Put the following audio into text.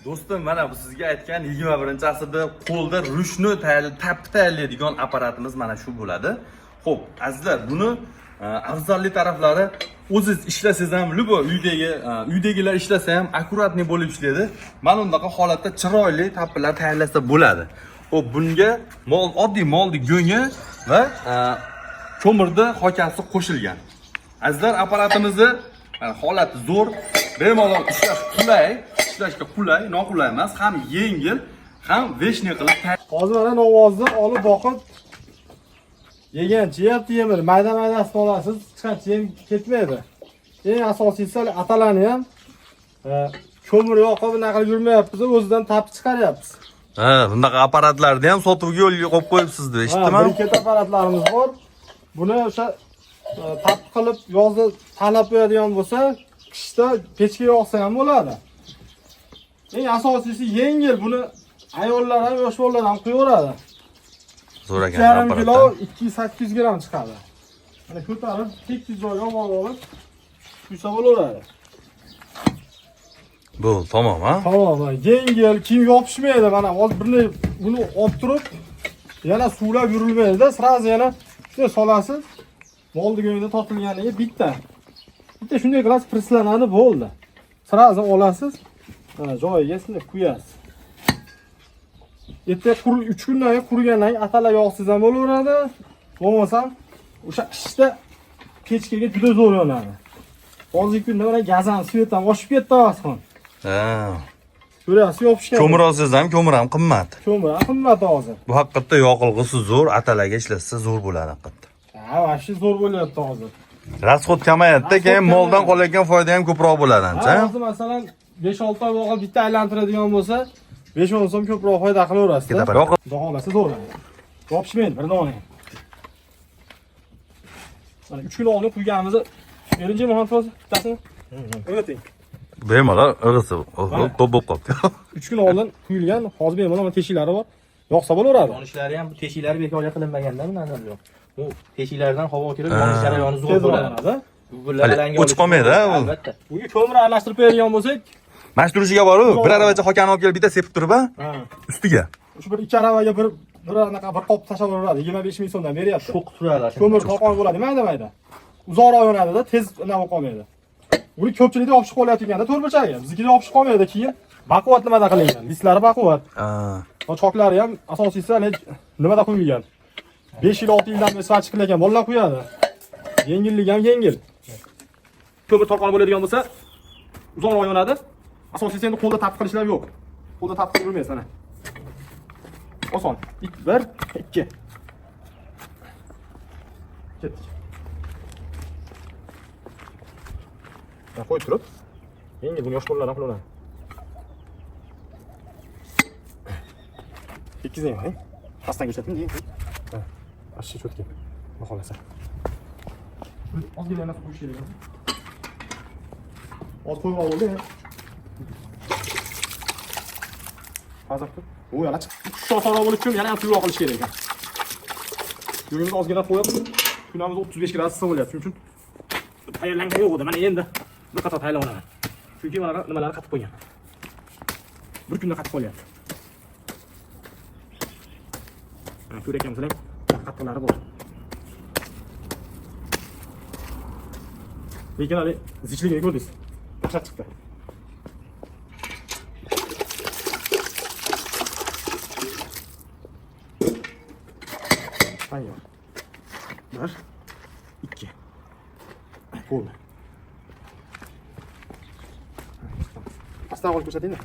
Do'stim, mana bu sizga aytgan 21-asrda qo'lda ruchni tayyorlaydigan apparatimiz mana shu bo'ladi. Xo'p, azizlar, buni afzalli taraflari o'zingiz ishlasangiz ham, любой uydagilar ishlasa ham akkuratniy bo'lib ishlaydi. Mana bundaqa holatda chiroyli tappilar tayyorlasa bo'ladi. Xo'p, bunga oddiy molni go'ngi va ko'mirni hokasi qo'shilgan. Azizlar, apparatimizni holati zo'r, bemalol ishlash qulay. Ishlashga qulay, noqulay emas, ham yengil, ham veshni qilib hozir mana novozni olib boqib yegan yeyapti, yemir. Mayda-maydasini olasiz, chiqancha yem ketmaydi. Eng asosiysi atalarni ham ko'mir yoqib bunaqa qilib yurmayapmiz, o'zidan tapib chiqaryapmiz. Ha, bundaqa apparatlarni ham sotuvga yo'lga qo'yib qo'yibsiz deb eshitdim. Briket apparatlarimiz bor. Buni o'sha tap qilib yozda tanlab qo'yadigan bo'lsa, qishda pechga yoqsa ham bo'ladi. Eng asosiysi yengil, buni ayollar ham, yosh bolalar ham qo'yaveradi. Zo'r ekan apparat. 2 kilo 208 gram chiqadi. Mana ko'tarib, tekis joyga olib, quysa bo'laveradi. Bu tamom, ha? Tamom, yengil, kiyim yopishmaydi. Mana hozir buni olib turib, yana suvlab yurilmaydi-da, sразу yana shunday solasiz. Molni go'ngida tortilganiga bitta shunday qilasiz, prislanadi, bo'ldi. Sразу olasiz. Mana joyiga shunday quyasiz. Erta 3 kundan keyin qurigandan keyin atalar yog'siz ham bo'laveradi. Bo'lmasa o'sha qishda pechkaga juda zo'r yonadi. Hozirgi kunda mana gazan, svet ham oshib ketdi asxon. Ha. Ko'rasiz, yopishgan. Ko'mir olsangiz ham ko'mir ham qimmat. Ko'mir ham qimmat hozir. Bu haqiqatda yoqilg'isi zo'r, atalarga ishlatsa zo'r bo'ladi haqiqatda. Ha, vaqti zo'r bo'lyapti hozir. Rasxod kamayadi, keyin moldan qolayotgan foyda ham ko'proq bo'ladi ancha. Hozir masalan 5-6 oy vaqt bitta aylantiradigan bo'lsa, 5-10 so'm ko'proq foyda qilaverasiz. Xudo xolasa zo'r. Yopishmaydi bir dona. Mana 3 kilo olib quyganimizni birinchi muhantos bittasini o'rgating. Bemalol irg'isi, to'p bo'lib qoldi. 3 kun oldin quyilgan, hozir bemalol teshiklari bor. Yoqsa bo'laveradi. Yonishlari ham bu teshiklari bekorga qilinmaganda bu nazar yo'q. Bu teshiklardan havo kirib, yonish jarayoni zo'r bo'ladi. O'ch qolmaydi, albatta. Bunga ko'mir aralashtirib qo'yadigan bo'lsak, mashturishiga bor-ku, bir aravacha hokani olib kelib bitta sepib turib, ustiga. Shu bir 2 aravaga bir anaqa bir qop tashlab yuboradi. 25 ming so'mdan beryapti. Sho'q turadi. Ko'mir to'qon bo'ladi, mayda-mayda. Uzoqroq yonadi-da, tez nima qolmaydi. Buni ko'pchilikda olib chiqib qolyapti-ganda to'rtburchagi. Biznikida olib chiqib qolmaydi keyin. Baquvvat nimada qilingan? Lislari baquvvat. Choklari ham asosiysi nimada qo'yilgan? 5 yil 6 yildan beri sachib qilingan bolalar qo'yadi. Yengillik ham yengil. Ko'mir to'qon bo'ladigan bo'lsa, uzoqroq yonadi. Asosiysi endi qo'lda tap qilishlar yo'q. Qo'lda tap qilib yurmaysiz mana. Oson. 1 2. Ketdik. Qo'yib turib, yengil buni yosh bolalar ham qilaveradi. Ikkizing ha? Pastdan ko'rsating, keyin. Ha. Ashi cho'tga. Xohlasa. Ozgina narsa qo'yish kerak. Oz qo'yib oldi. Hozir u yana sho'xoro bo'lish uchun yana ham suvroq qilish kerak ekan. Yo'limizni ozgina qo'yib, kunamiz 35 gradus issiq bo'lyapti. Shuning uchun tayyorlangan yo'q edi. Mana endi bir qator tayyorlanaman. Chunki mana nimalar qatib qo'ygan. Bir kunda qatib qo'yapti. Mana ko'rayotganimizlar qattiqlari bor. Lekin hali zichligini ko'rdingiz. Tashlab chiqdi. Tayyor. 1 2. Bo'ldi. Asta olib ko'rsating-da.